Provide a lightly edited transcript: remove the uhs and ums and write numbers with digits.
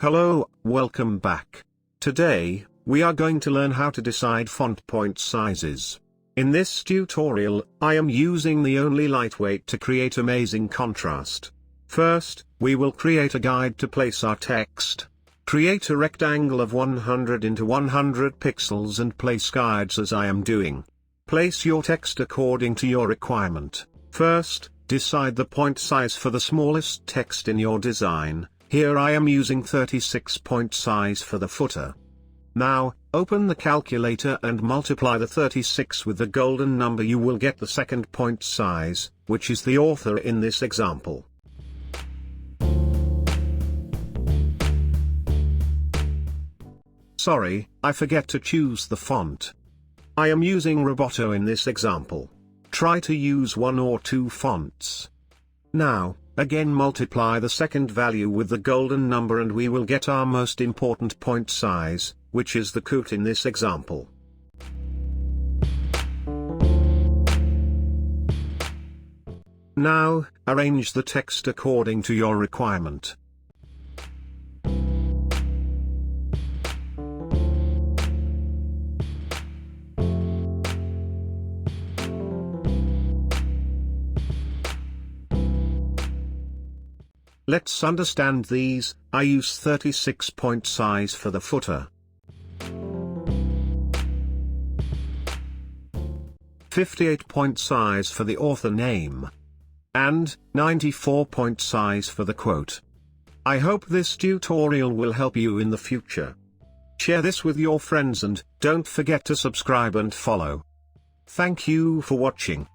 Hello, welcome back. Today, we are going to learn how to decide font point sizes. In this tutorial, I am using the only lightweight to create amazing contrast. First, we will create a guide to place our text. Create a rectangle of 100 into 100 pixels and place guides as I am doing. Place your text according to your requirement. First, decide the point size for the smallest text in your design. Here I am using 36 point size for the footer. Now, open the calculator and multiply the 36 with the golden number. You will get the second point size, which is the author in this example. Sorry, I forget to choose the font. I am using Roboto in this example. Try to use one or two fonts. Now, again multiply the second value with the golden number and we will get our most important point size, which is the coat in this example. Now, arrange the text according to your requirement. Let's understand these. I use 36 point size for the footer, 58 point size for the author name, and 94 point size for the quote. I hope this tutorial will help you in the future. Share this with your friends and don't forget to subscribe and follow. Thank you for watching.